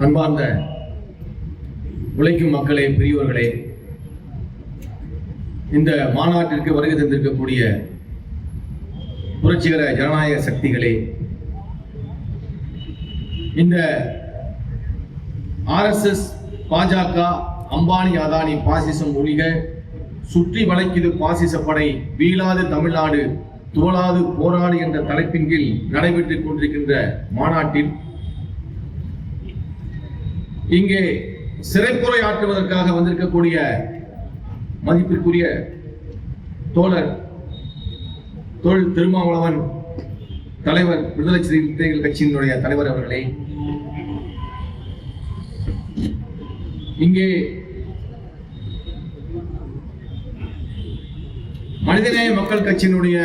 அன்பார்ந்த உழைக்கும் மக்களே, பெரியவர்களே, இந்த மாநாட்டிற்கு வருகை தந்திருக்கக்கூடிய புரட்சிகர ஜனநாயக சக்திகளே, இந்த RSS, பாஜக, அம்பானி அதானி பாசிசம் ஒழிக, சுற்றி வளைக்குது பாசிச படை, வீழாது தமிழ்நாடு துவளாது போராடு என்ற தலைப்பின் கீழ் நடைபெற்றுக் கொண்டிருக்கின்ற மாநாட்டில் இங்கே சிறைப்புரை ஆற்றுவதற்காக வந்திருக்கக்கூடிய மதிப்பிற்குரிய தோழர் தொல் திருமாவளவன் தலைவர், விடுதலை சிறுத்தைகள் கட்சியினுடைய தலைவர் அவர்களே, இங்கே மனிதநேய மக்கள் கட்சியினுடைய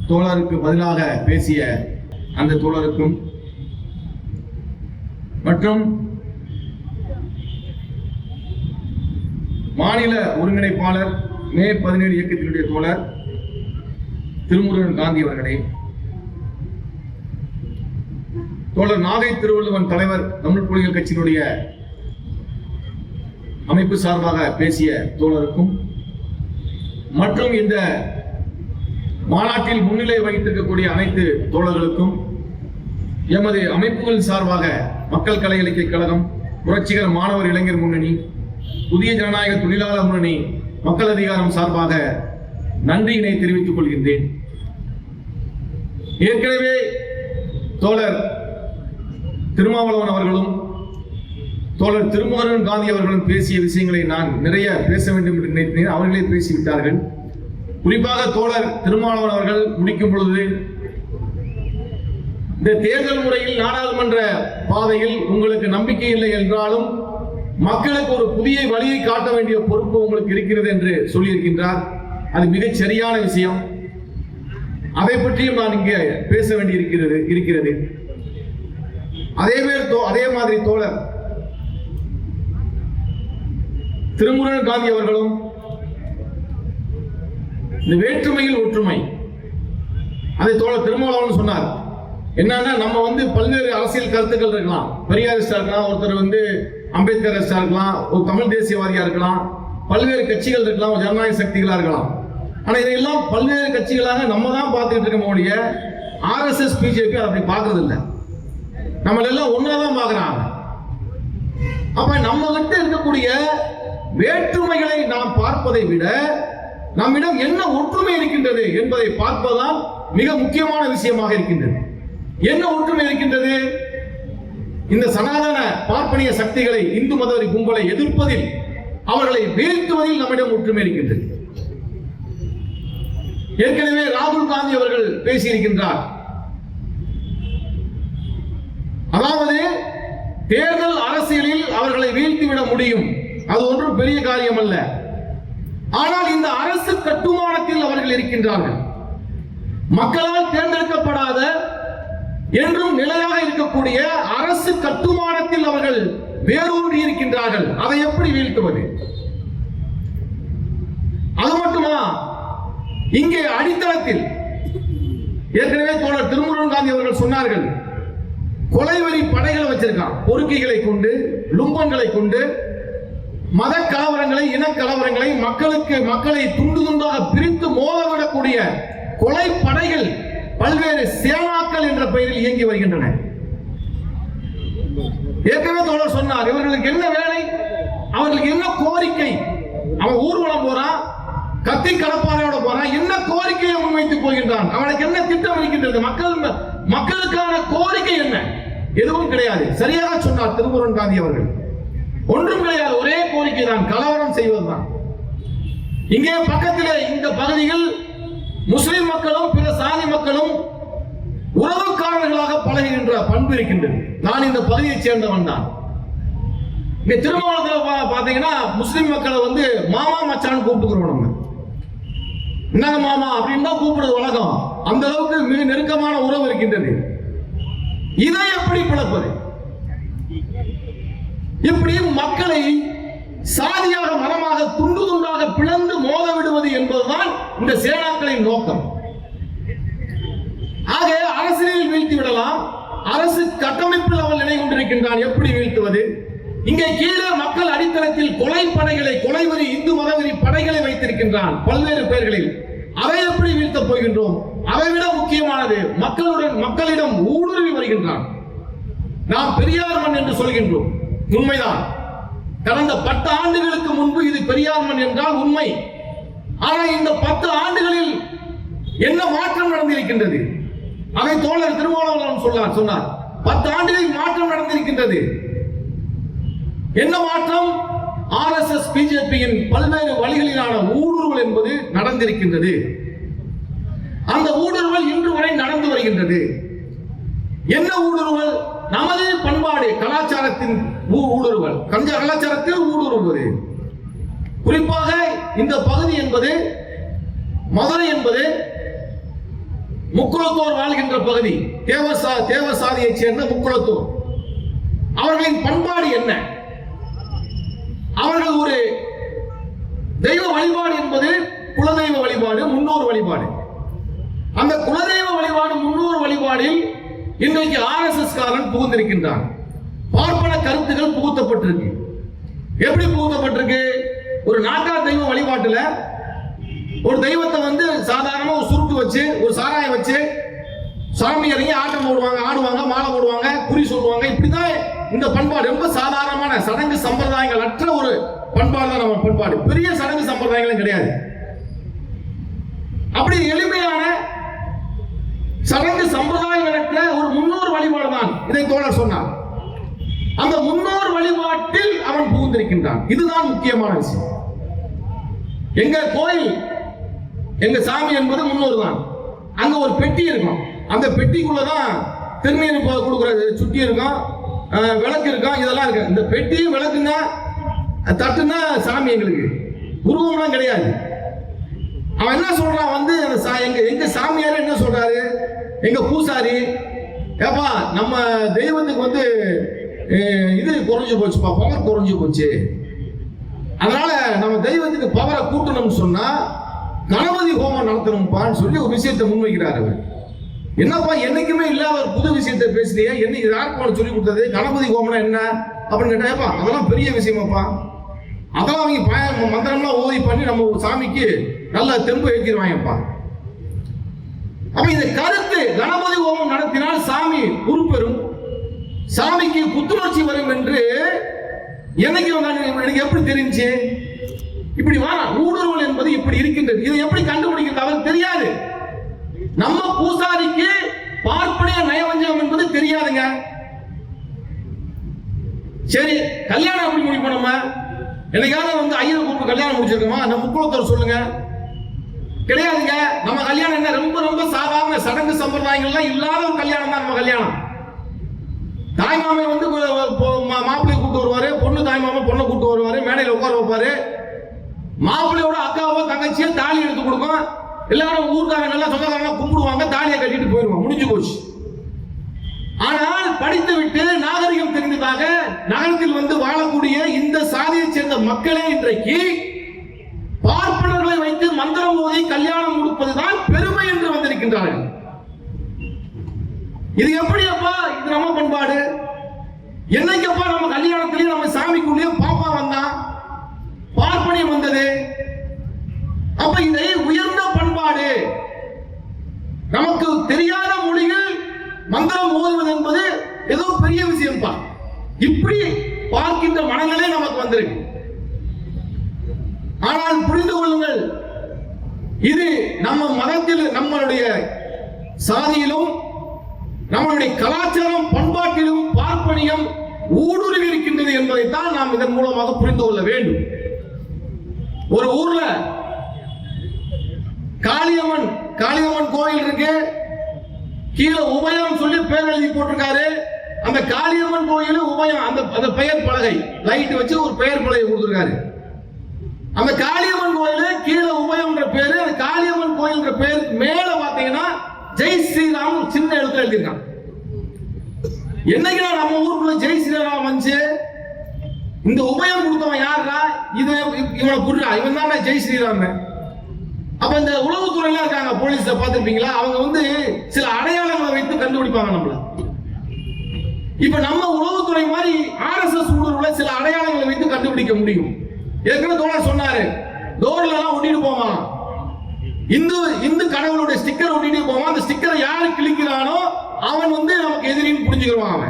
தோழருக்கு பதிலாக பேசிய அந்த தோழருக்கும் மற்றும் மாநில ஒருங்கிணைப்பாளர் மே 17 இயக்கத்தினுடைய தோழர் திருமுருகன் காந்தி அவர்களே, தோழர் நாகை திருவள்ளுவன் தலைவர் தமிழ் புலிகள் கட்சியினுடைய அமைப்பு சார்பாக பேசிய தோழருக்கும் மற்றும் இந்த மாநாட்டில் முன்னிலை வகித்திருக்கக்கூடிய அனைத்து தோழர்களுக்கும் எமது அமைப்புகள் சார்பாக மக்கள் கலை இலக்கிய கழகம், புரட்சிகர மாணவர் இளைஞர் முன்னணி, புதிய ஜனநாயக தொழிலாளர் முன்னணி, மக்கள் அதிகாரம் சார்பாக நன்றியினை தெரிவித்துக் கொள்கின்றேன். ஏற்கனவே தோழர் திருமாவளவன் அவர்களும் தோழர் திருமுருகன் காந்தி அவர்களும் பேசிய விஷயங்களை நான் நிறைய பேச வேண்டும் என்று நினைத்தேன். அவர்களே பேசிவிட்டார்கள். குறிப்பாக தோழர் திருமாவளவன் அவர்கள் முடிக்கும் பொழுது, இந்த தேர்தல் முறையில் நாடாளுமன்ற பாதையில் உங்களுக்கு நம்பிக்கை இல்லை என்றாலும் மக்களுக்கு ஒரு புதிய வழியை காட்ட வேண்டிய பொறுப்பு உங்களுக்கு இருக்கிறது என்று சொல்லியிருக்கின்றார். அது மிகச் சரியான விஷயம். அதை பற்றியும் நான் இங்கே பேச வேண்டி இருக்கிறது. அதே மாதிரி தோழர் திருமுருகன் காந்தி அவர்களும் இந்த வேற்றுமையில் ஒற்றுமை, அதை தோழர் திருமாவளவன் சொன்னார். என்னன்னா, நம்ம பல்வேறு அரசியல் கருத்துக்கள் இருக்கலாம். பெரியாரிஸ்டா இருக்கலாம், ஒருத்தர் அம்பேத்கரிஸ்டா இருக்கலாம், ஒரு தமிழ் தேசியவாதியா இருக்கலாம், பல்வேறு கட்சிகள் இருக்கலாம், ஒரு ஜனநாயக சக்திகளா இருக்கலாம். ஆனா இதையெல்லாம் பல்வேறு கட்சிகளாக நம்ம தான் பார்த்துக்கிட்டு இருக்க முடிய RSS, BJP அப்படி பார்க்கறது இல்லை. நம்ம எல்லாம் ஒன்னாதான் பார்க்கறாங்க. அப்ப நம்ம கிட்ட இருக்கக்கூடிய வேற்றுமைகளை நாம் பார்ப்பதை விட நம்மிடம் என்ன ஒற்றுமை இருக்கின்றது என்பதை பார்ப்பதுதான் மிக முக்கியமான விஷயமாக இருக்கின்றது. என்ன ஒற்றுமை இருக்கின்றது? இந்த சனாதன பார்ப்பனிய சக்திகளை, இந்து மதவெறி கும்பலை எதிர்ப்பதில், அவர்களை வீழ்த்துவதில் நம்மிடம் ஒற்றுமை இருக்கின்றது. ஏற்கனவே ராகுல் காந்தி அவர்கள் பேசியிருக்கின்றார். அதாவது தேர்தல் அரசியலில் அவர்களை வீழ்த்திவிட முடியும், அது ஒன்றும் பெரிய காரியம் அல்ல. ஆனால் இந்த அரசு கட்டுமானத்தில் அவர்கள் இருக்கின்றார்கள். மக்களால் தேர்ந்தெடுக்கப்படாத, என்றும் நிலையாக இருக்கக்கூடிய அரசு கட்டுமானத்தில் அவர்கள் வேரூன்றி இருக்கின்றார்கள். அதை எப்படி வீழ்த்துவது? அது மட்டுமா, இங்கே அடித்தளத்தில் ஏற்கனவே தோழர் திருமுருகன் காந்தி அவர்கள் சொன்னார்கள், கொலைவெறி படைகளை வச்சிருக்கான். பொறுக்கிகளை கொண்டு, லும்பன்களை கொண்டு மத கலவரங்களை, இன கலவரங்களை, மக்களை துண்டு துண்டாக பிரித்து மோதவிடக்கூடிய கொலை படைகள் பல்வேறு சேனாக்கள் என்ற பெயரில் இயங்கி வருகின்றன. ஏற்கனவே தோழர் சொன்னார், இவர்களுக்கு என்ன வேலை, அவர்களுக்கு என்ன கோரிக்கை? அவன் ஊர்வலம் போறான், கத்தி கடப்பாறையோட போறான், என்ன கோரிக்கையை முன்வைத்து போகின்றான்? அவனுக்கு என்ன திட்டம் இருக்கின்றது? மக்களுக்கான கோரிக்கை என்ன? எதுவும் கிடையாது. சரியாக சொன்னார் திருமுருகன் காந்தி அவர்கள். ஒன்றும் கிடையாது. ஒரே கோரிக்கை தான், கலவரம் செய்வதுதான். இங்கே பக்கத்திலே இந்த பகுதியில் முஸ்லிம் மக்களும் பிற சாதி மக்களும் உறவுக்காரர்களாக பழகுகின்ற பண்பு இருக்கின்றது. நான் இந்த பகுதியை சேர்ந்தவன் தான். இங்க திருமாவளத்தில் பாத்தீங்கன்னா முஸ்லிம் மக்களை மாமா மச்சான்னு கூப்பிட்டுக்கிறோம். நம்ம என்னங்க மாமா அப்படின்னு தான் கூப்பிடுறது வழக்கம். அந்த அளவுக்கு மிக நெருக்கமான உறவு இருக்கின்றது. இதை எப்படி பிளப்பது? இப்படி மக்களை சாதியாக, மதமாக துண்டு துண்டாக பிளந்து மோத விடுவது என்பதுதான் இந்த சேனாக்களின் நோக்கம். ஆக அரசியலில் வீழ்த்தி விடலாம், அரசு கட்டமைப்பில் அவன் நிலை கொண்டிருக்கின்றான். எப்படி வீழ்த்துவது? இங்கே கீழே மக்கள் அடித்தளத்தில் கொலை படைகளை, கொலைவெறி, இந்து மதவெறி படைகளை வைத்திருக்கின்றான் பல்வேறு பெயர்களில். அதை எப்படி வீழ்த்தப் போகின்றோம்? அதை விட முக்கியமானது, மக்களிடம் ஊடுருவி வருகின்றான். நாம் பெரியார் மண் என்று சொல்கின்றோம், உண்மைதான். கடந்த 10 ஆண்டுகளுக்கு முன்பு இது பெரியார் மண் என்றால் உண்மை. ஆனால் இந்த 10 ஆண்டுகளில் என்ன மாற்றம் நடந்திருக்கின்றது? அதை தோழர் திருமாவளவன் சொன்னார். 10 ஆண்டுகளில் மாற்றம் நடந்திருக்கின்றது. என்ன மாற்றம்? RSS பிஜேபியின் பல்வேறு வழிகளிலான ஊடுருவல் என்பது நடந்திருக்கின்றது. அந்த ஊடுருவல் இன்று வரை நடந்து வருகின்றது. என்ன ஊடுருவல்? நமது பண்பாடு கலாச்சாரத்தின் ஊடுருவல், கலாச்சாரத்தில் ஊடுருவது. குறிப்பாக இந்த பகுதி என்பது, மதுரை என்பது முக்குளத்தோர் வாழ்கின்ற பகுதி. தேவ சாதியைச் சேர்ந்த முக்குளத்தோர். அவர்களின் பண்பாடு என்ன? அவர்கள் ஒரு தெய்வ வழிபாடு என்பது குலதெய்வ வழிபாடு, முன்னோர் வழிபாடு. அந்த குலதெய்வ வழிபாடு, முன்னோர் வழிபாடில் இன்றைக்கு RSS காரன் புகுந்திருக்கின்றான். பார்ப்பன கருத்துக்கள் புகுத்தப்பட்டிருக்கு. எப்படி புகுத்தப்பட்டிருக்கு? ஒரு நாட்டார் தெய்வ வழிபாட்டுல ஒரு தெய்வத்தை வந்து சாதாரணமா ஒரு சுருட்டு வச்சு, ஒரு சாராயம் வச்சு சாமி இறங்கி ஆட்டம் போடுவாங்க, ஆடுவாங்க, மாலை போடுவாங்க, குறி சொல்லுவாங்க. இப்படிதான் இந்த பண்பாடு. ரொம்ப சாதாரணமான சடங்கு சம்பிரதாயங்கள் அற்ற ஒரு பண்பாடு தான் நம்ம பண்பாடு. பெரிய சடங்கு சம்பிரதாயங்களும் கிடையாது. அப்படி எளிமையான சடங்கு சம்பிரதாயங்கள் அற்ற ஒரு முன்னோர் வழிபாடு தான் இதை தோழர் சொன்னார். அந்த முன்னோர் வழிபாட்டில் அவன் புகுந்திருக்கின்றான். இதுதான் முக்கியமான விஷயம். எங்க கோயில், எங்க சாமி என்பது முன்னோர் தான். அங்க ஒரு பெட்டி இருக்கும். அந்த பெட்டிக்குள்ளதான் திருநீர் கொடுக்கிற சுட்டி இருக்கும், விளக்கு இருக்கும், இதெல்லாம் இருக்கு. இந்த பெட்டியும் விளக்குங்க, தட்டுனா சாமி. எங்களுக்கு உருவம்லாம் கிடையாது. அவன் என்ன சொல்றான் வந்து, எங்க சாமியார் என்ன சொல்றாரு, எங்க பூசாரி, ஏப்பா நம்ம தெய்வத்துக்கு வந்து இது குறைஞ்சு போச்சுப்பா, பவர் குறைஞ்சு போச்சு, அதனால நம்ம தெய்வத்துக்கு பவரை கூட்டணும்னு சொன்னா கணபதி ஹோமம் நடத்தணும்பான்னு சொல்லி ஒரு விஷயத்தை முன்வைக்கிறார். அவர் என்னப்பா என்னைக்குமே இல்லாத ஒரு புது விஷயத்தை பேசுறியா, என்னைக்கு யாருக்கு சொல்லி கொடுத்தது, கணபதி ஹோமம்னா என்ன அப்படின்னு கேட்டாப்பா, அதெல்லாம் பெரிய விஷயமாப்பா, அதெல்லாம் அவங்க மந்திரம்லாம் ஓதி பண்ணி நம்ம சாமிக்கு நல்ல தெம்பு ஏற்றிடுவாங்கப்பா. அப்ப இந்த கருத்து, கணபதி ஹோமம் நடத்தினால் சாமி உருப்பெறும், சாமிக்கு புத்துணர்ச்சி வரும் என்று எனக்கு எப்படி தெரிஞ்சு? இப்படி வா ஊடுருவல் என்பது இப்படி இருக்கின்றது. இதை எப்படி கண்டுபிடிக்கிறது அவருக்கு தெரியாது. நம்ம பூசாரிக்கு பார்ப்பனைய நயவஞ்சகம் என்பது தெரியாதுங்க. சரி, கல்யாணம் எப்படி முடிப்போம்? நம்ம என்னைக்காவது வந்து ஐயர் கூப்பிட்டு கல்யாணம் முடிச்சிருக்கோமா? நம்ம முக்குளத்தோர் சொல்லுங்க, கிடையாதுங்க. நம்ம கல்யாணம் என்ன ரொம்ப ரொம்ப சாதாரண சடங்கு சம்பிரதாயங்கள்லாம் இல்லாத ஒரு கல்யாணம் தான் நம்ம கல்யாணம். தாய் மாமன் வந்து மாப்பிள்ளையை கூப்பிட்டு வருவாரு, பொண்ணு தாய் மாமன் பொண்ணை கூப்பிட்டு வருவாரு, மேடையில் உட்கார வைப்பாரு, மாப்பிள்ளையோட அக்காவோ தங்கச்சியோ தாலி எடுத்து கொடுக்கும், எல்லாரும் ஊர்க்காரங்க எல்லாம் சொந்தக்காரங்க கும்பிடுவாங்க, தாலியை கட்டிட்டு போயிடுவாங்க, முடிஞ்சு போச்சு. ஆனால் படித்து விட்டு நாகரிகம் தெரிந்ததாக நகரத்தில் வந்து வாழக்கூடிய இந்த சாதியை சேர்ந்த மக்களே இன்றைக்கு பார்ப்பனர்களை வைத்து மந்திரம் ஓதி கல்யாணம் முடிப்பதுதான் பெருமை என்று வந்திருக்கின்றார்கள். இது எப்படி அப்பா? இது நம்ம பண்பாடு. என்னைக்கப்பா நம்ம கல்யாணத்திலேயே நம்ம சாமிக்குள்ளேயே பாப்பா வந்தான், பார்ப்பனியம் வந்தது? அப்ப இதை உயர்ந்த பண்பாடு, நமக்கு தெரியாத மொழிகள் மந்திரம் ஓதுவது என்பது ஏதோ பெரிய விஷயம்ப்பா. இப்படி பார்க்கின்ற மனங்களே நமக்கு வந்திருக்கு. ஆனால் புரிந்து கொள்ளுங்கள், இது நம்ம மதத்தில், நம்மளுடைய சாதியிலும் நம்மளுடைய கலாச்சாரம் பண்பாட்டிலும் பார்ப்பனியம் ஊடுருவி இருக்கின்றது என்பதைத்தான் நாம் இதன் மூலமாக புரிந்து கொள்ள வேண்டும். ஒரு ஊர்ல காளியம்மன் கோயில் இருக்கு, கீழே உபயம் சொல்லி பேர் எழுதி போட்டிருக்காரு. அந்த காளியம்மன் கோயில் உபயம், அந்த பெயர் பலகை லைட் வச்சு ஒரு பெயர் பலகை கொடுத்திருக்காரு. அந்த காளியம்மன் கோயில் கீழே உபயம் பேரு, அந்த காளியம்மன் கோயில் பேர் மேல பாத்தீங்கன்னா ஜெய் ஸ்ரீராம் சின்ன எழுத்துல எழுதியிருக்கான். என்னைக்கு நம்ம ஊருக்குள்ள ஜெய் ஸ்ரீராம் வந்து இந்த உபயம் கொடுத்தவன் யாருடா? இவனை புடுறா, இவன் தான் ஜெய் ஸ்ரீராம். அப்ப இந்த உளவுத்துறையில இருக்காங்க, போலீஸ்ல பாத்துருப்பீங்களா, அவங்க வந்து சில அடையாளங்களை வைத்து கண்டுபிடிப்பாங்க நம்மள. இப்ப நம்ம உளவுத்துறை மாதிரி RSS ஊடுருவலை சில அடையாளங்களை வைத்து கண்டுபிடிக்க முடியும். ஏற்கனவே தோழர் சொன்னாரு, டோர்ல எல்லாம் ஒட்டிட்டு போவான், இந்து கடவுளுடைய ஸ்டிக்கர் ஒட்டிட்டு போவான். அந்த ஸ்டிக்கரை யாரு கிழிக்கிறானோ அவன் நமக்கு எதிரின்னு புரிஞ்சுக்கிறான்,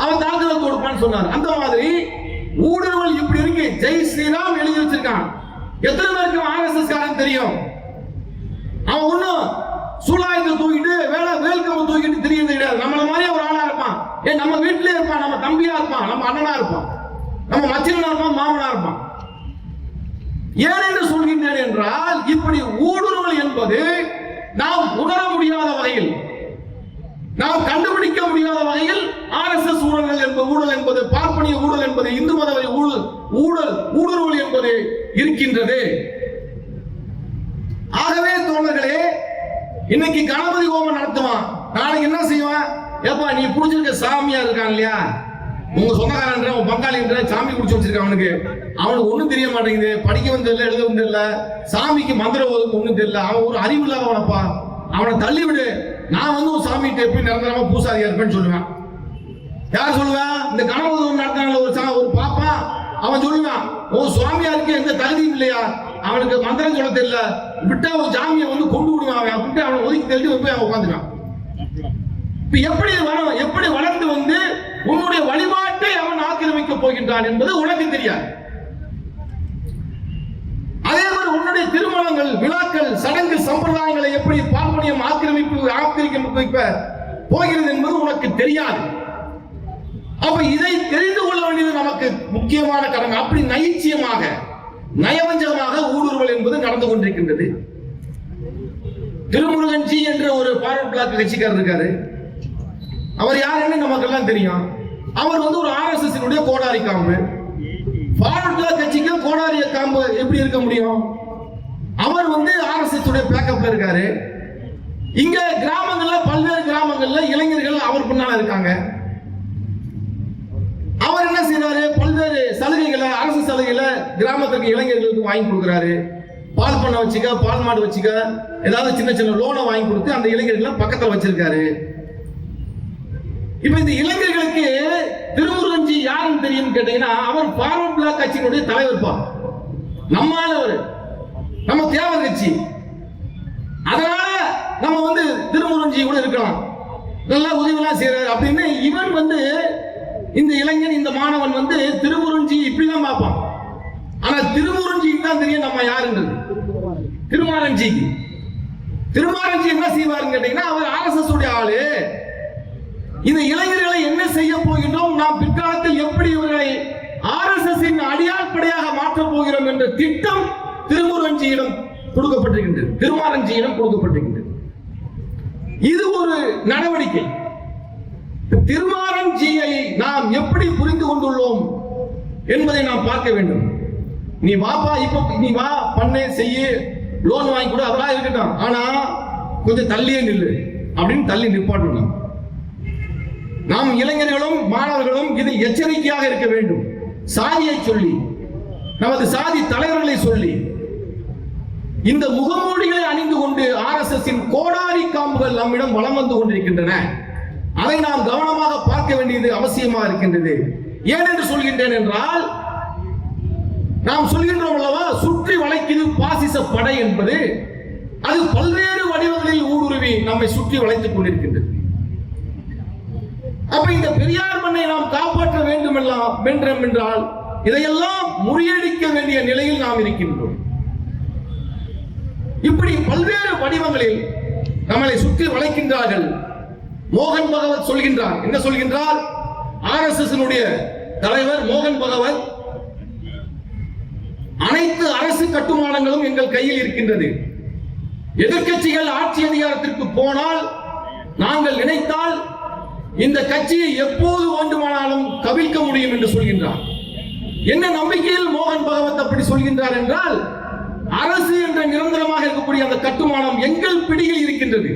அவன் தாக்குதல் கொடுப்பான்னு சொன்னார். அந்த மாதிரி ஊடுருவல் இப்படி இருக்கு. ஜெய் ஸ்ரீராம் எழுதி வச்சிருக்கான். எத்தனை பேருக்கு RSS காரன் தெரியும்? அவன் ஒண்ணும் சூலாயத்தை தூக்கிட்டு வேல்கம்பை தூக்கிட்டு தெரியுது கிடையாது. நம்மள மாதிரியே ஒரு ஆளா இருப்பான். நம்ம வீட்டிலே இருப்பான், நம்ம தம்பியா இருப்பான், நம்ம அண்ணனா இருப்பான், நம்ம மச்சனா இருப்பான், மாமனா இருப்பான். ஏன் என்று சொல்கின்றேன் என்றால், இப்படி ஊடுருவல் என்பது நாம் உணர முடியாத வகையில், நாம் கண்டுபிடிக்க முடியாத வகையில் RSS ஊழல் என்பது, பார்ப்பனிய ஊழல் என்பது, இந்து மத ஊடுருவல் என்பது இருக்கின்றது. ஆகவே தோழர்களே, இன்னைக்கு கணபதி ஹோமம் நடத்துவான், நாளைக்கு என்ன செய்வான்? ஏப்பா நீ புடிச்சிருக்க சாமியா இருக்கான் இல்லையா, உங்க சொந்தக்காரன்ற உங்க பங்காளின்ற சாமி குடிச்சு வச்சிருக்க, அவனுக்கு ஒண்ணும் தெரிய மாட்டேங்குது, படிக்கவும் தெரியல, எழுதவும் தெரியல, சாமிக்கு மந்திரம் ஒண்ணும் தெரியல, அவன் ஒரு அறிவு இல்லாதவனப்பா, அவனை தள்ளி விடு, நான் ஒரு சாமி எப்படி நிரந்தரமா பூசாரியா இருப்பேன்னு சொல்லுவேன். யார் சொல்லுவேன்? இந்த கணபதி ஹோமம் நடத்தினால ஒரு பாப்பா அவன் சொல்லுவான், ஓ சுவாமியா இருக்கு எந்த தகுதியும் இல்லையா, அவனுக்கு மந்திரம் சொல்ல தெரியல, விட்டா ஒரு ஜாமியை கொண்டு விடுவான், விட்டு அவனை ஒதுக்கி தள்ளி போய் அவன் உட்காந்துக்கான். எப்படி வளர்ந்து உன்னுடைய வழிபாட்டை அவன் ஆக்கிரமிக்க போகின்றான் என்பது உனக்கு தெரியாது. அதே மாதிரி உன்னுடைய திருமணங்கள், விழாக்கள், சடங்கு சம்பிரதாயங்களை எப்படி பார்ப்பனியம் ஆக்கிரமிக்க போகிறது என்பது உனக்கு தெரியாது. அப்ப இதை தெரிந்து கொள்ள வேண்டியது நமக்கு முக்கியமான கடமை. அப்படி நைச்சியமாக, நயவஞ்சகமாக ஊடுருவல் என்பது நடந்து கொண்டிருக்கின்றது. திருமுருகன்ஜி என்ற ஒரு ஃபார்வர்ட் பிளாக் கட்சிக்காரர் இருக்காரு. அவர் யாருன்னு நமக்கு எல்லாம் தெரியும். அவர் ஒரு RSS கோடாரி காம்பு. ஃபார்வர்ட் பிளாக் கட்சிக்கு கோடாரி காம்பு எப்படி இருக்க முடியும்? அவர் RSS பேக்கப்ல இருக்காரு. இங்க கிராமங்கள்ல, பல்வேறு கிராமங்கள்ல இளைஞர்கள் அவர் பின்னால இருக்காங்க. அவர் என்ன செய்யறாரு? பல்வேறு சலுகைகளை, அரசு சலுகைகளை கிராமத்துக்கு இளைஞர்களுக்கு வாங்கி கொடுக்கிறாரு. பால் பண்ண வச்சுக்க, பால் மாடு வச்சுக்க, ஏதாவது சின்ன சின்ன லோனை வாங்கி கொடுத்து அந்த இளைஞர்களை பக்கத்துல வச்சிருக்காரு. இப்ப இந்த இளைஞர்களுக்கு திருமுருகன்ஜி யாருன்னு தெரியும் கேட்டீங்கன்னா, அவர் ஃபார்வர்ட் பிளாக் கட்சியினுடைய தலைவர் பா, நம்மால நம்ம தேவர் கட்சி. அதனால நம்ம திருமுருகன்ஜி கூட இருக்கலாம், நல்லா உதவிலாம் செய்யறாரு அப்படின்னு இவன் இந்த இளைஞன், இந்த மாணவன் திருமுருகன்ஜி இப்படிதான் பார்ப்பான். ஆனா திருமுருகன்ஜிக்கு தான் தெரியும் நம்ம யாருன்றது. திருமாரன்ஜிக்கு என்ன செய்வாருன்னு கேட்டீங்கன்னா, அவர் RSS உடைய ஆளு. இந்த இளைஞர்களை என்ன செய்ய போகின்றோம், நாம் பிற்காலத்தில் எப்படி இவர்களை RSS அடியாட்படையாக மாற்றப் போகிறோம் என்ற திட்டம் திருமுருகன்ஜியிடம் கொடுக்கப்பட்டிருக்கின்றது, திருமாரன்ஜியிடம் கொடுக்கப்பட்டிருக்கின்றது. இது ஒரு நடவடிக்கை. திருமாரன்ஜியை நாம் எப்படி புரிந்து கொண்டுள்ளோம் என்பதை நாம் பார்க்க வேண்டும். நீ வாப்பா, இப்ப நீ வா, பண்ணே செய்ய, லோன் வாங்கி கூட, அதெல்லாம் இருக்கட்டும், ஆனா கொஞ்சம் தள்ளியே நில்லு அப்படின்னு தள்ளி நிப்பாட்டணும். நாம் இளைஞர்களும் மாணவர்களும் இதில் எச்சரிக்கையாக இருக்க வேண்டும். சாதியை சொல்லி, நமது சாதி தலைவர்களை சொல்லி, இந்த முகமூடிகளை அணிந்து கொண்டு RSS கோடாரி காம்புகள் நம்மிடம் வலம் வந்து கொண்டிருக்கின்றன. அதை நாம் கவனமாக பார்க்க வேண்டியது அவசியமாக இருக்கின்றது. ஏனென்று சொல்கின்றேன் என்றால், நாம் சொல்கின்றோம் அல்லவா, சுற்றி வளைக்குது பாசிச படை என்பது, அது பல்வேறு வடிவங்களில் ஊடுருவி நம்மை சுற்றி வளைத்துக் கொண்டிருக்கின்றது. அப்ப இந்த பெரியார் மண்ணை நாம் காப்பாற்ற வேண்டும் என்றால் இதையெல்லாம் முறியடிக்க வேண்டிய நிலையில் நாம் இருக்கின்றோம். இப்படி பல்வேறு வடிவங்களில் நம்மளை சுற்றி வளைக்கின்றார்கள். மோகன் பகவத் சொல்கின்றார், என்ன சொல்கின்றார்? RSS தலைவர் மோகன் பகவத், அனைத்து அரசு கட்டுமானங்களும் எங்கள் கையில் இருக்கின்றது. எதிர்க்கட்சிகள் ஆட்சி அதிகாரத்திற்கு போனால், நாங்கள் நினைத்தால் இந்த கட்சியை எப்போது வேண்டுமானாலும் கவிழ்க்க முடியும் என்று சொல்கின்றார். என்ன நம்பிக்கையில் மோகன் பகவத் அப்படி சொல்கின்றார் என்றால், அரசு என்ற நிரந்தரமாக இருக்கக்கூடிய அந்த கட்டுமானம் எங்கள் பிடியில் இருக்கின்றது,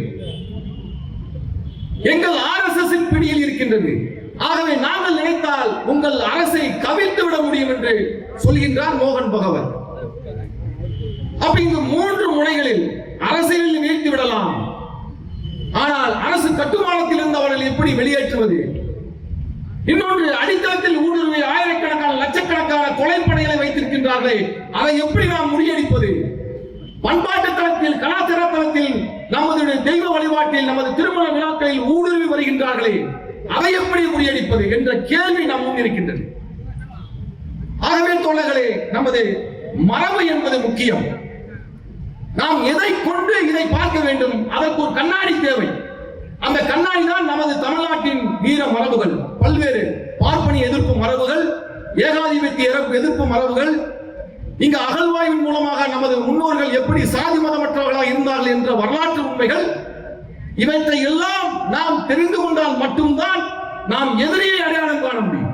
எங்கள் RSS பிடியில் இருக்கின்றது. ஆகவே நாங்கள் நினைத்தால் உங்கள் அரசை கவிழ்த்து விட முடியும் என்று சொல்கின்றார் மோகன் பகவத். அப்ப இந்த மூன்று முனைகளில் அரசியலில் வீழ்த்தி விடலாம், ஆனால் அரசு கட்டுமானத்தில் இருந்து அவர்கள் எப்படி வெளியேற்றுவது? இன்னொன்று, அடித்தளத்தில் ஊடுருவி ஆயிரக்கணக்கான லட்சக்கணக்கான கொலைப்படைகளை வைத்திருக்கின்றார்களே, அதை எப்படி நாம் முறியடிப்பது? பண்பாட்டு தளத்தில், கலாச்சார தளத்தில், நமது தெய்வ வழிபாட்டில், நமது திருமண விழாக்களில் ஊடுருவி வருகின்றார்களே, அதை எப்படி முறியடிப்பது என்ற கேள்வி நம் முன் இருக்கின்றது. ஆகவே தோழர்களே, நமது மரபு என்பது முக்கியம். நாம் எதை கொண்டு இதை பார்க்க வேண்டும்? அதற்கு ஒரு கண்ணாடி தேவை. அந்த கண்ணாடி தான் நமது தமிழ்நாட்டின் வீர மரபுகள், பல்வேறு பார்ப்பனிய எதிர்ப்பு மரபுகள், ஏகாதிபத்திய எதிர்ப்பு மரபுகள், இங்கு அகழ்வாய்வின் மூலமாக நமது முன்னோர்கள் எப்படி சாதி மதமற்றவர்களாக இருந்தார்கள் என்ற வரலாற்று உண்மைகள், இவற்றை எல்லாம் நாம் தெரிந்து கொண்டால் மட்டும்தான் நாம் எதிரியை அடையாளம் காண முடியும்.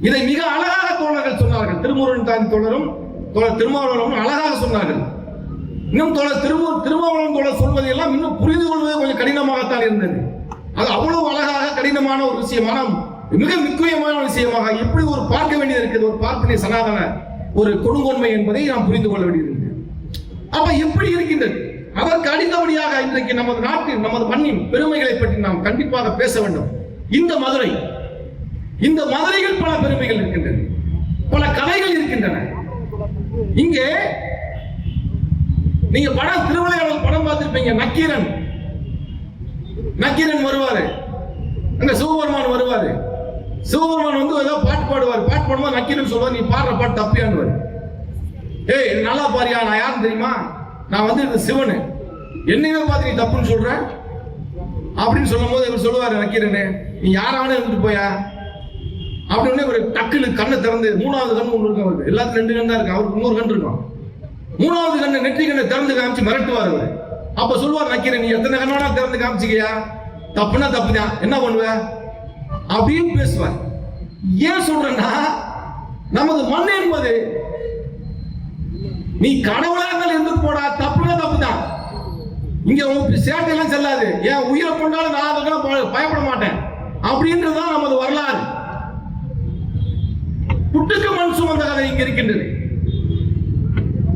இதை மிக அழகாக தோழர்கள் சொன்னார்கள். திருமுருகன் தான் தோழரும் திருமாவளவனும் அழகாக சொன்னார்கள். இன்னும் திருமாவளவன் தோழர் சொல்வதை எல்லாம் இன்னும் புரிந்து கொள்வது கொஞ்சம் கடினமாகத்தான் இருந்தது. அது அவ்வளவு அழகாக கடினமான ஒரு விஷயமான மிக முக்கியமான விஷயமாக எப்படி ஒரு பார்க்க வேண்டியது இருக்கிறது, ஒரு பார்ப்பனிய சனாதன ஒரு கொடுங்கோன்மை என்பதை நாம் புரிந்து கொள்ள வேண்டியது. அப்ப எப்படி இருக்கின்றது? அதற்கு அடித்தபடியாக இன்றைக்கு நமது நாட்டின், நமது மண்ணின் பெருமைகளை பற்றி நாம் கண்டிப்பாக பேச வேண்டும். இந்த மதுரையில் பல பெருமைகள் இருக்கின்றன, பல கதைகள் இருக்கின்றன. இங்கே நீங்க திருவிளையாடல் படம் பார்த்திருப்பீங்க. நக்கீரன் வருவாரு, அங்க சிவபெருமான் வருவாரு. சிவபெருமான் வந்து ஏதோ பாட்டு பாடுவார். பாட்டு பாடும்போது நக்கீரன் சொல்லுவார், நீ பாடுற பாட்டு தப்பியான்னு. ஏய் நல்லா பாரியா, நான் யாருன்னு தெரியுமா? நான் வந்து சிவனு, என்னையே பார்த்து நீ தப்புன்னு சொல்ற அப்படின்னு சொல்லும் போது இவர் சொல்லுவாரு, நக்கீரனே நீ யாராவது இருந்துட்டு போயா அப்படின்னு ஒரு டக்குன்னு கண்ணை திறந்து, மூணாவது கண்ணு ஒன்று இருக்கும் அவருக்கு, எல்லாத்துக்கும் 2 கண் தான் இருக்கு, அவருக்கு 3 கண் இருக்கும். மூணாவது கண்ணை, நெற்றி கண்ணை திறந்து காமிச்சு மிரட்டுவார் அவர். அப்ப சொல்லுவார் நக்கீரன், நீ எத்தனை கண்ணோட திறந்து காமிச்சிக்கியா, தப்புனா தப்புதான், என்ன பண்ணுவ அப்படின்னு பேசுவார். ஏன் சொல்றேன்னா, நமது மண் என்பது நீ கடவுளாக இருந்து போடா, தப்புனா தப்புதான். இங்க உங்க சேட்டையெல்லாம் செல்லாது, ஏன் உயிரை கொண்டாலும் நான் அதுக்கெல்லாம் பயப்பட மாட்டேன் அப்படின்றதுதான் நமது வரலாறு. புட்டுக்கு மண் சுமந்த கதை இங்க இருக்கின்றது.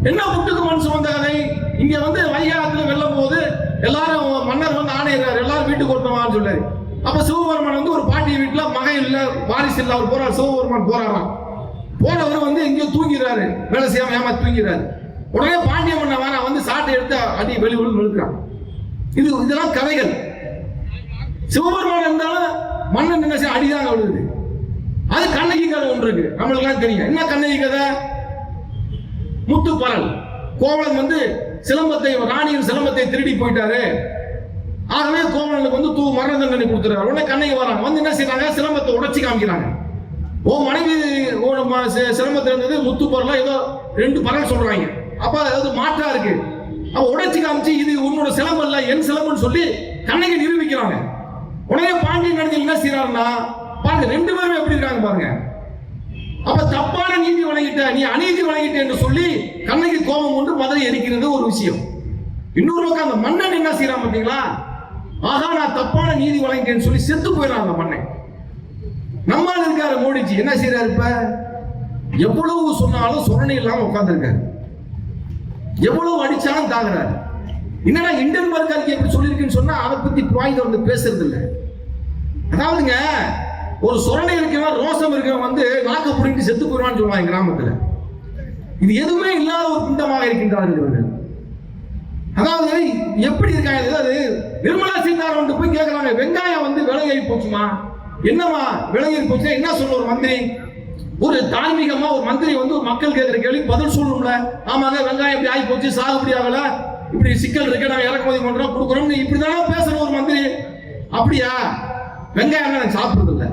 என்ன புட்டுக்கு மண் சுமந்த கதை? இங்க வந்து வைகாத்துல வெள்ளம் போது எல்லாரும் மன்னர் வந்து ஆணையிறாரு, எல்லாரும் வீட்டுக்கு ஒருத்தவான்னு சொல்றாரு. அப்ப சிவபெருமான் வந்து ஒரு பாட்டி வீட்டுல மகன் இல்ல, வாரிசு இல்ல, அவர் போறாரு. சிவபெருமான் போறாராம். போனவர் வந்து எங்கேயோ தூங்கிறாரு, வேலை செய்யாம ஏமாத்தி தூங்கிறாரு. உடனே பாண்டிய மன்ன வேணா வந்து சாட்டை எடுத்து அடி வெளியுள்ள நிறுத்துறான். இதெல்லாம் கதைகள். சிவபெருமான் இருந்தாலும் மன்னன் என்ன செய்ய அடிதாங்க விழுது. அது கண்ணகி கதை ஒன்று இருக்கு, நம்மளுக்கு தெரியும். என்ன கண்ணகி கதை? முத்துப்பரல் கோவலன் வந்து சிலம்பத்தை, ராணியின் சிலம்பத்தை திருடி போயிட்டாரு. ஆகவே கோவலனுக்கு வந்து மரண தண்டனை கொடுத்துறாரு. உடனே கண்ணகி வராங்க, வந்து என்ன செய்யறாங்க, சிலம்பத்தை உடைச்சி காமிக்கிறாங்க. ஓ மனைவி சிலம்பத்தில் இருந்தது முத்துப்பரலா ஏதோ 2 பரல் சொல்றாங்க. அப்ப அது மாற்றா இருக்கு. அவ உடைச்சி காமிச்சு இது உன்னோட சிலம்பம் இல்ல, என் சிலம்பம்னு சொல்லி கண்ணகி நிரூபிக்கிறாங்க. உடனே பாண்டியன் கணத்தில் என்ன செய்யறாருன்னா, பாருங்க 2 பேரும் எப்படி இருக்காங்க பாருங்க. அப்ப தப்பான நீதி வழங்கிட்ட, நீ அநீதி வழங்கிட்ட என்று சொல்லி கண்ணகி கோபம் கொண்டு மதுரை எரிக்கிறது ஒரு விஷயம். இன்னொரு பக்கம் அந்த மன்னன் என்ன செய்யறான் பாத்தீங்களா, ஆகா நான் தப்பான நீதி வழங்கிட்டேன்னு சொல்லி செத்து போயிடறான் அந்த மன்னன். நம்மால் இருக்காரு மோடிஜி என்ன செய்யறாரு, இப்ப எவ்வளவு சொன்னாலும் சொரணை இல்லாம உட்கார்ந்து இருக்காரு, எவ்வளவு அடிச்சாலும் தாங்குறாரு. என்னன்னா இண்டன்பர்க் அறிக்கை எப்படி சொல்லியிருக்குன்னு சொன்னா அதை பத்தி பாய்ந்து வந்து பேசுறது இல்லை. அதாவதுங்க ஒரு சொரணை இருக்கிறவன், ரோசம் இருக்கிறவன் வந்து நாக்க புடிங்கிட்டு செத்து போயிடுவான்னு சொல்லுவாங்க கிராமத்துல. இது எதுவுமே இல்லாத ஒரு பிண்டமாக இருக்கின்றார்கள் இவர்கள். அதாவது எப்படி இருக்காங்க, அது நிர்மலா சீதாராமன் போய் கேட்கறாங்க, வெங்காயம் வந்து விலை ஏறி போச்சுமா, என்னமா விலை ஏறி போச்சு, என்ன சொல்ல ஒரு மந்திரி, ஒரு தார்மீகமா ஒரு மந்திரி வந்து மக்கள் கேட்கிற கேள்வி பதில் சொல்லணும்ல. ஆமாங்க வெங்காயம் இப்படி ஆகி போச்சு, சாகுபடி ஆகல, இப்படி சிக்கல் இருக்கு, நாங்க இறக்குமதி பண்றோம் கொடுக்குறோம், இப்படிதானே பேசுற ஒரு மந்திரி. அப்படியா, வெங்காயம் நான் சாப்பிடுறது இல்லை.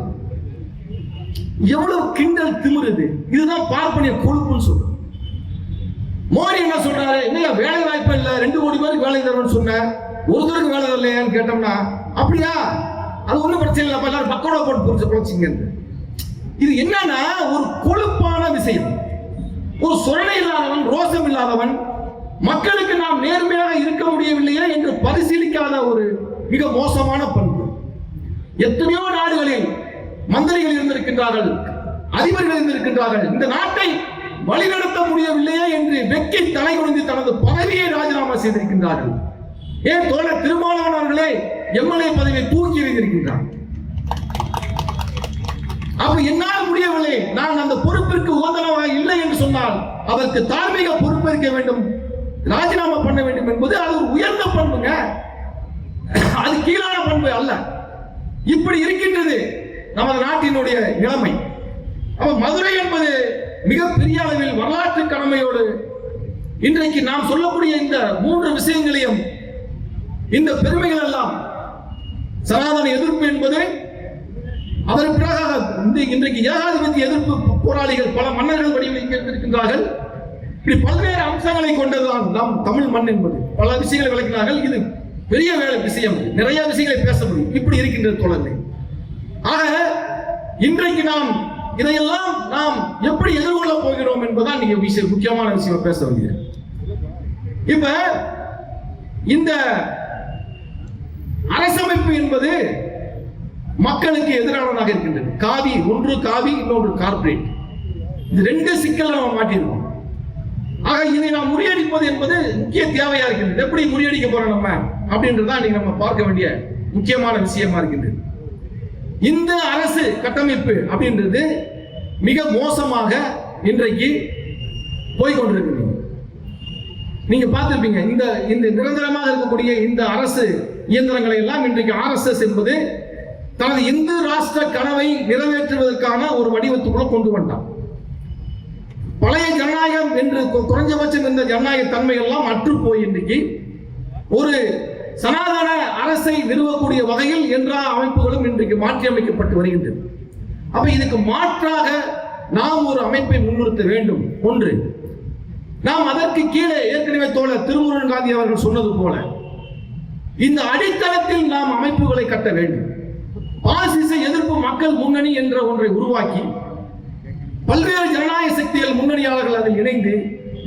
எவ்வளவு கிண்டல் திமிருது. இதுதான் பார்ப்பனிய கொழுப்புன்னு சொல்றோம். மோடி என்ன சொல்றாரு, என்ன வேலை வாய்ப்பு இல்ல, 2 கோடி பேருக்கு வேலை தருவேன்னு சொன்ன, ஒருத்தருக்கு வேலை தரலையான்னு கேட்டோம்னா, அப்படியா அது ஒண்ணும் பிரச்சனை இல்லை, எல்லாரும் பக்கோடா போட்டு புரிச்சு குறைச்சிங்க. இது என்னன்னா ஒரு கொழுப்பான விஷயம். ஒரு சொரணை இல்லாதவன், ரோசம் இல்லாதவன், மக்களுக்கு நாம் நேர்மையாக இருக்க முடியவில்லையே என்று பரிசீலிக்காத ஒரு மிக மோசமான பண்பு. எத்தனையோ நாடுகளில் மந்திரிகள் இருந்திருக்கின்றார்கள், அதிபர்கள் இருந்திருக்கின்றார்கள், இந்த நாட்டை வழிநடத்த முடியவில்லையே என்று வெக்கி தலை குனிந்து தனது பதவியை ராஜினாமா செய்திருக்கின்றார்கள். ஏன் தோழர் திருமாவளவன் அவர்களே எம்எல்ஏ பதவியை தூக்கி எறிந்திருக்கின்றார். அதற்கு தார்மீக பொறுப்பேற்க வேண்டும், ராஜினாமா பண்ண வேண்டும் என்பது அது ஒரு உயர்ந்த பண்புங்க, அது கீழான பண்பு அல்ல. இப்படி இருக்கின்றது நமது நாட்டினுடைய நிலைமை. அப்ப மதுரை என்பது மிகப்பெரிய அளவில் வரலாற்று கடமையோடு இன்றைக்கு நாம் சொல்லக்கூடிய இந்த 3 விஷயங்களையும், இந்த பெருமைகள் எல்லாம், சனாதன எதிர்ப்பு என்பது, அதற்கு பிறகு இன்றைக்கு ஏகாதிபத்திய எதிர்ப்பு போராளிகள் பல மன்னர்கள் வடிவமைக்கின்றார்கள். இப்படி பல்வேறு அம்சங்களை கொண்டதுதான் நம் தமிழ் மண் என்பது. பல விஷயங்களை விளக்கினார்கள். இது பெரிய விஷயம், நிறைய விஷயங்களை பேச முடியும். இப்படி இருக்கின்றது தோழர்களே. ஆக இன்றைக்கு நாம் இதையெல்லாம் நாம் எப்படி எதிர்கொள்ள போகிறோம் என்பதுதான் நீங்க முக்கியமான விஷயம் பேச வேண்டியது. இப்ப இந்த அரசமைப்பு என்பது மக்களுக்கு எதிரானதாக இருக்கின்றது. ஒன்று காவி, இன்னொன்று கார்ப்பரேட். இது 2 சிக்கல் நம்ம மாட்டிருக்கோம். ஆக இதை நாம் முறியடிப்பது என்பது முக்கிய தேவையா இருக்கின்றது. எப்படி முறியடிக்க போறோம் நம்ம அப்படின்றதான் நீங்க நம்ம பார்க்க வேண்டிய முக்கியமான விஷயமா இருக்கின்றது. இந்த அரசு கட்டமைப்பு அப்படின்றது மிக மோசமாக இன்றைக்கு போய்கொண்டிருக்கிறது. நீங்க பார்த்திருப்பீங்க, இந்த நிரந்தரமாக இருக்கக்கூடிய இந்த அரசு இயந்திரங்களை எல்லாம் இன்றைக்கு RSS என்பது தனது இந்து ராஷ்டிர கனவை நிறைவேற்றுவதற்கான ஒரு வடிவத்துக்குள்ள கொண்டு வந்தான். பழைய ஜனநாயகம் என்று குறைஞ்சபட்சம் இந்த ஜனநாயக தன்மை எல்லாம் அற்று போய் இன்றைக்கு ஒரு சனாதன அரசை நிறுவக்கூடிய வகையில் எல்லா அமைப்புகளும் இன்றைக்கு மாற்றி அமைக்கப்பட்டு வருகின்றது. அப்ப இதுக்கு மாற்றாக நாம் ஒரு அமைப்பை முன்னிறுத்த வேண்டும். ஒன்று, நாம் அதற்கு கீழே ஏற்கனவே தோழர் திருமுருகன் காந்தி அவர்கள் சொன்னது போல இந்த அடித்தளத்தில் நாம் அமைப்புகளை கட்ட வேண்டும். பாசிச எதிர்ப்பு மக்கள் முன்னணி என்ற ஒன்றை உருவாக்கி பல்வேறு ஜனநாயக சக்திகள் முன்னணியாளர்கள் அதில் இணைந்து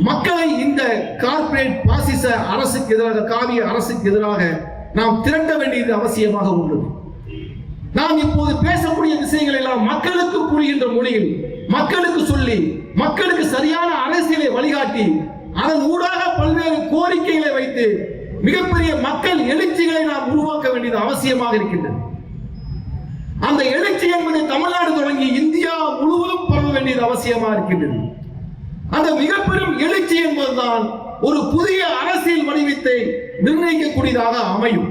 மக்களை இந்த கார்ப்பரேட் பாசிச அரசுக்கு எதிராக, காவிய அரசுக்கு எதிராக நாம் திரட்ட வேண்டியது அவசியமாக உள்ளது. நாம் இப்போது பேசக்கூடிய விஷயங்கள் எல்லாம் மக்களுக்கு புரிகின்ற மொழியில் மக்களுக்கு சொல்லி, மக்களுக்கு சரியான அரசியலை வழிகாட்டி, அதன் ஊடாக பல்வேறு கோரிக்கைகளை வைத்து மிகப்பெரிய மக்கள் எழுச்சிகளை நாம் உருவாக்க வேண்டியது அவசியமாக இருக்கின்றது. அந்த எழுச்சி என்பது தமிழ்நாடு தொடங்கி இந்தியா முழுவதும் பரவ வேண்டியது அவசியமாக இருக்கின்றது. அந்த மிகப்பெரும் எழுச்சி என்பதுதான் ஒரு புதிய அரசியல் வடிவத்தை நிர்ணயிக்கக்கூடியதாக அமையும்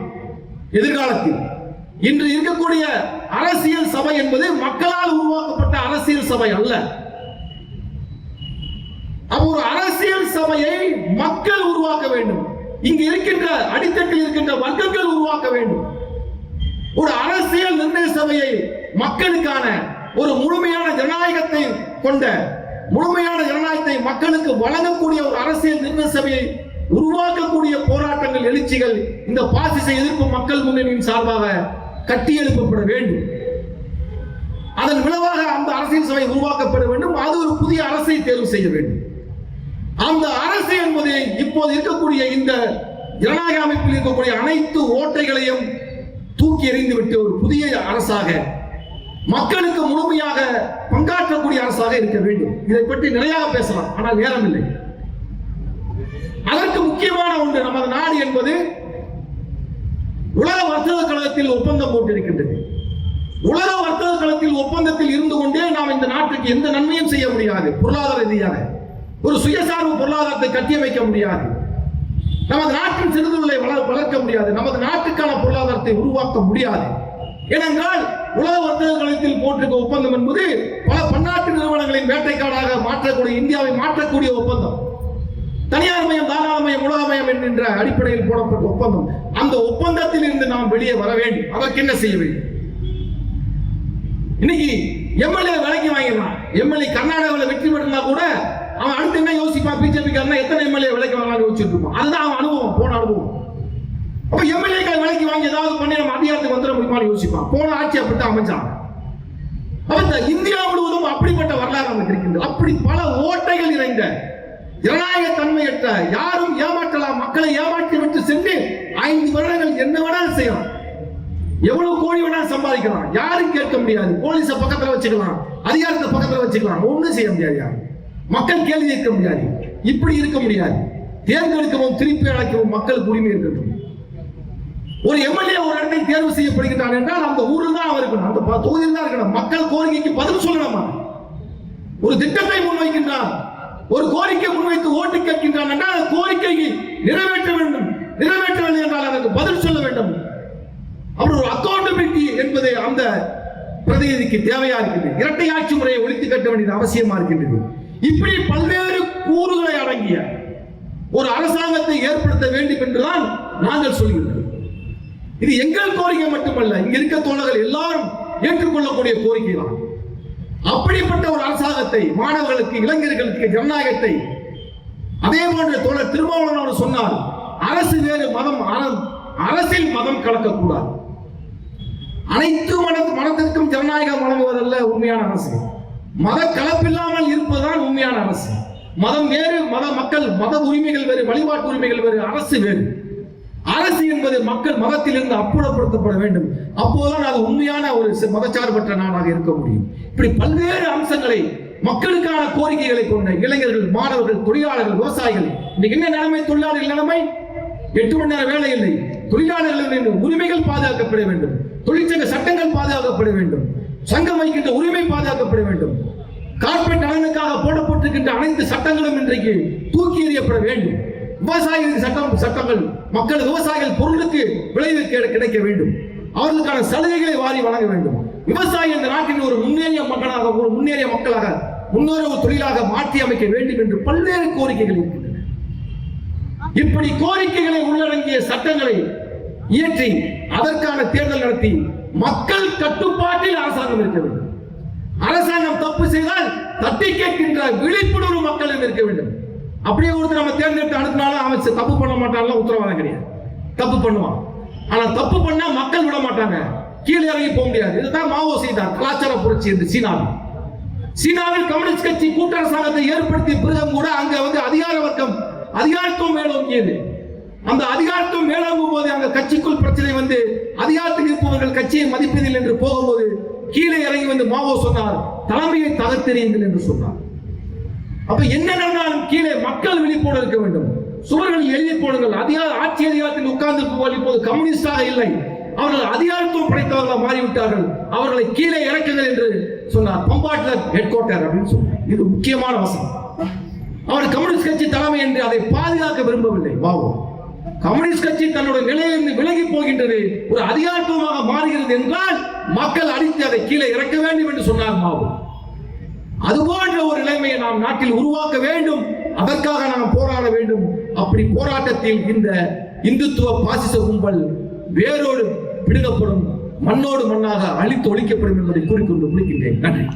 எதிர்காலத்தில். இன்று இருக்கக்கூடிய அரசியல் சபை என்பது மக்களால் உருவாக்கப்பட்ட அரசியல் சபை அல்ல. ஒரு அரசியல் சபையை மக்கள் உருவாக்க வேண்டும். இங்கு இருக்கின்ற அடித்தட்டில் இருக்கின்ற வர்க்கங்கள் உருவாக்க வேண்டும். ஒரு அரசியல் நிர்ணய சபையை மக்களுக்கான ஒரு முழுமையான ஜனநாயகத்தை கொண்ட, முழுமையான ஜனநாயகத்தை மக்களுக்கு வழங்கக்கூடிய ஒரு அரசியல் நிர்ணய சபையை உருவாக்கக்கூடிய போராட்டங்கள், எழுச்சிகள் இந்த பாசிச எதிர்ப்பு மக்கள் முன்னணியின் சார்பாக கட்டி எழுப்பப்பட வேண்டும். அதன் விளைவாக அந்த அரசியல் சபை உருவாக்கப்பட வேண்டும். அது ஒரு புதிய அரசை தேர்வு செய்ய வேண்டும். அந்த அரசு என்பது இப்போது இருக்கக்கூடிய இந்த ஜனநாயக அமைப்பில் இருக்கக்கூடிய அனைத்து ஓட்டைகளையும் தூக்கி எறிந்துவிட்டு ஒரு புதிய அரசாக, மக்களுக்கு முழுமையாக பங்காற்றக்கூடிய அரசாக இருக்க வேண்டும். இதை பற்றி நிறைய பேசலாம், ஆனால் நேரம் இல்லை. அதற்கு முக்கியமான ஒன்று, நமது நாடு என்பது உலக வர்த்தக கழகத்தில் ஒப்பந்தம் போட்டிருக்கின்றது. உலக வர்த்தக கழகத்தில் ஒப்பந்தத்தில் இருந்து கொண்டே நாம் இந்த நாட்டுக்கு எந்த நன்மையும் செய்ய முடியாது. பொருளாதார ரீதியாக ஒரு சுயசார்பு பொருளாதாரத்தை கட்டியமைக்க முடியாது. நமது நாட்டின் சிறுதொழிலை வளர்க்க முடியாது. நமது நாட்டுக்கான பொருளாதாரத்தை உருவாக்க முடியாது. ஏனென்றால் உலக வர்த்தக கழகத்தில் போட்டிருக்க ஒப்பந்தம் என்பது பல பன்னாட்டு நிறுவனங்களின் வேட்டைக்காடாக மாற்றக்கூடிய, இந்தியாவை மாற்றக்கூடிய ஒப்பந்தம். தனியார் மயம், தாராள மயம், உலகமயம் என்கின்ற அடிப்படையில் போடப்பட்ட ஒப்பந்தம். அந்த ஒப்பந்தத்தில் இருந்து நாம் வெளியே வர வேண்டும். அதற்கு என்ன செய்ய வேண்டும்? இன்னைக்கு எம்எல்ஏ விலைக்கு வாங்கிடலாம். எம்எல்ஏ கர்நாடகாவில் வெற்றி பெற்றா கூட அவன் அடுத்து என்ன யோசிப்பான்? பிஜேபி காரனா எத்தனை எம்எல்ஏ விலைக்கு வாங்கலாம் யோசிச்சுட்டு இருப்பான். அதுதான் அவன் அனுபவம், போன அனுபவம். அப்ப எம்எல்ஏக்கள் விலைக்கு வாங்கி ஏதாவது பண்ணி நம்ம அதிகாரத்துக்கு வந்துட முடியுமான்னு யோசிப்பான். போன ஆட்சி அப்படித்தான் அமைஞ்சாங்க. அப்ப இந்தியா முழுவதும் அப்படிப்பட்ட வரலாறு நமக்கு இருக்கின்றது. அப்படி பல ஓட்டைகள் நிறைந்த, ஜனநாயக தன்மையற்ற, யாரும் ஏமாற்றலாம், மக்களை ஏமாற்றி விட்டு சென்று 5 வருடங்கள் என்ன வேணாலும் செய்யலாம், எவ்வளவு கோடி வேணாலும் சம்பாதிக்கலாம், யாரும் கேட்க முடியாது. போலீஸை பக்கத்துல வச்சுக்கலாம், அதிகாரத்தை பக்கத்துல வச்சுக்கலாம், ஒண்ணும் செய்ய முடியாது. யாரும் மக்கள் கேள்வி கேட்க முடியாது. இப்படி இருக்க முடியாது. தேர்ந்தெடுக்கவும் திருப்பி அழைக்கவும் மக்களுக்கு உரிமை இருக்கட்டும். ஒரு எம்எல்ஏ ஒரு இடத்தை தேர்வு செய்யப்படுகிறார் என்றால் அந்த ஊரில் தான் இருக்கணும், அந்த தொகுதியில் தான் இருக்கணும். மக்கள் கோரிக்கைக்கு பதில் சொல்லணுமா? ஒரு திட்டத்தை முன்வைக்கின்றார், ஒரு கோரிக்கை முன்வைத்து ஓட்டு கேட்கின்றான் என்றால் அந்த கோரிக்கையை நிறைவேற்ற வேண்டும், நிறைவேற்றவில்லை என்றால் அதற்கு பதில் சொல்ல வேண்டும். அவர் ஒரு அக்கௌண்டபிலிட்டி என்பது அந்த பிரதிநிதிக்கு தேவையா இருக்கின்றது. இரட்டை ஆட்சி முறையை ஒழித்து கட்ட வேண்டியது அவசியமா இருக்கின்றது. இப்படி பல்வேறு கூறுகளை அடங்கிய ஒரு அரசாங்கத்தை ஏற்படுத்த வேண்டும் என்றுதான் நாங்கள் சொல்கின்றோம். இது எங்கள் கோரிக்கை மட்டுமல்ல, இங்க இருக்க தோழர்கள் எல்லாரும் ஏற்றுக்கொள்ளக்கூடிய கோரிக்கை தான். அப்படிப்பட்ட ஒரு அரசாங்கத்தை, மாணவர்களுக்கு, இளைஞர்களுக்கு ஜனநாயகத்தை, அதே போன்ற தோழர் திருமாவளவன் அவர் சொன்னார், அரசு வேறு மதம், அரசில் மதம் கலக்கக்கூடாது. அனைத்து மதத்திற்கும் ஜனநாயகம் வழங்குவதல்ல உண்மையான அரசு. மத கலப்பில்லாமல் இருப்பதுதான் உண்மையான அரசு. மதம் வேறு, மக்கள் மத உரிமைகள் வேறு, வழிபாட்டு உரிமைகள் வேறு, அரசு வேறு. அரசு என்பது மக்கள் மதத்திலிருந்து அப்புறப்படுத்தப்பட வேண்டும். அப்போதுதான் அது உண்மையான ஒரு மதச்சார்பற்ற நாடாக இருக்க முடியும். இப்படி பல்வேறு அம்சங்களை, மக்களுக்கான கோரிக்கைகளை கொண்ட இளைஞர்கள், மாணவர்கள், தொழிலாளர்கள், விவசாயிகள், இன்னைக்கு என்ன நிலைமை? தொழிலாளர்கள் நிலைமை 8 மணி நேரம் வேலை இல்லை. தொழிலாளர்களின் உரிமைகள் பாதுகாக்கப்பட வேண்டும், தொழிற்சங்க சட்டங்கள் பாதுகாக்கப்பட வேண்டும், சங்கம் வைக்கின்ற உரிமை பாதுகாக்கப்பட வேண்டும். கார்பரேட் நலனுக்காக போடப்பட்டிருக்கின்ற அனைத்து சட்டங்களும் இன்றைக்கு தூக்கி எறியப்பட வேண்டும். விவசாயிகளுக்கு சட்டங்கள், மக்கள் விவசாயிகள் பொருளுக்கு விளைவு கிடைக்க வேண்டும், அவர்களுக்கான சலுகைகளை வாரி வழங்க வேண்டும். விவசாயி இந்த நாட்டின் ஒரு முன்னேறிய மக்களாக, ஒரு முன்னேறிய மக்களாக, முன்னோர் தொழிலாக மாற்றி அமைக்க வேண்டும் என்று பல்வேறு கோரிக்கைகள் இருக்கின்றன. இப்படி கோரிக்கைகளை உள்ளடங்கிய சட்டங்களை இயற்றி அதற்கான தேர்தல் நடத்தி மக்கள் கட்டுப்பாட்டில் அரசாங்கம் இருக்க வேண்டும். அரசாங்கம் தப்பு செய்தால் தட்டி கேட்கின்ற விழிப்புணர்வு மக்கள் இருக்க வேண்டும். அப்படியே ஒருத்தர் நம்ம தேர்ந்தெடுத்து அனுப்பினாலும் அவன் தப்பு பண்ண மாட்டான்லாம் உத்தரவாதம் கிடையாது. தப்பு பண்ணுவான், ஆனா தப்பு பண்ணா மக்கள் விட மாட்டாங்க, கீழே இறங்கி போக முடியாது. இதுதான் மாவோ செய்தார் கலாச்சார புரட்சி என்று சீனாவில் கம்யூனிஸ்ட் கட்சி கூட்டரசாங்கத்தை ஏற்படுத்திய பிறகு கூட அங்க அதிகார வர்க்கம், அதிகாரத்துவம் மேலோங்கியது. அந்த அதிகாரத்துவம் மேலோங்கும் போது அங்க கட்சிக்குள் பிரச்சனை அதிகாரத்தில் இருப்பவர்கள் கட்சியை மதிப்பதில்லை என்று போகும்போது கீழே இறங்கி மாவோ சொன்னார், தலைமையை தகர்த்தெறியுங்கள் என்று சொன்னார். அப்ப என்ன நடந்தாலும் கீழே மக்கள் விழிப்போடு இருக்க வேண்டும். சுவர்கள் எழுதி போடுங்கள். ஆட்சி அதிகாரத்தில் உட்கார்ந்து இப்போது கம்யூனிஸ்டாக இல்லை, அவர்கள் அதிகாரத்துவம் படைத்தவர்களாக மாறிவிட்டார்கள், அவர்களை கீழே இறக்குங்கள் என்று சொன்னார். பம்பாட்டில் ஹெட் குவார்ட்டர் அப்படின்னு சொன்னார். இது முக்கியமான வசனம். அவர் கம்யூனிஸ்ட் கட்சி தலைமை என்று அதை பாதுகாக்க விரும்பவில்லை மாவோ. கம்யூனிஸ்ட் கட்சி தன்னுடைய நிலையிலிருந்து விலகி போகின்றது, ஒரு அதிகாரத்துவமாக மாறுகிறது என்றால் மக்கள் அடித்து அதை கீழே இறக்க வேண்டும் என்று சொன்னார் மாவோ. அதுபோன்ற ஒரு நிலைமையை நாம் நாட்டில் உருவாக்க வேண்டும். அதற்காக நாம் போராட வேண்டும். அப்படி போராட்டத்தில் இந்த இந்துத்துவ பாசிச கும்பல் வேரோடு பிடுங்கப்படும், மண்ணோடு மண்ணாக அழித்து ஒழிக்கப்படும் என்பதை கூறிக்கொண்டு முடிக்கின்றேன். நன்றி.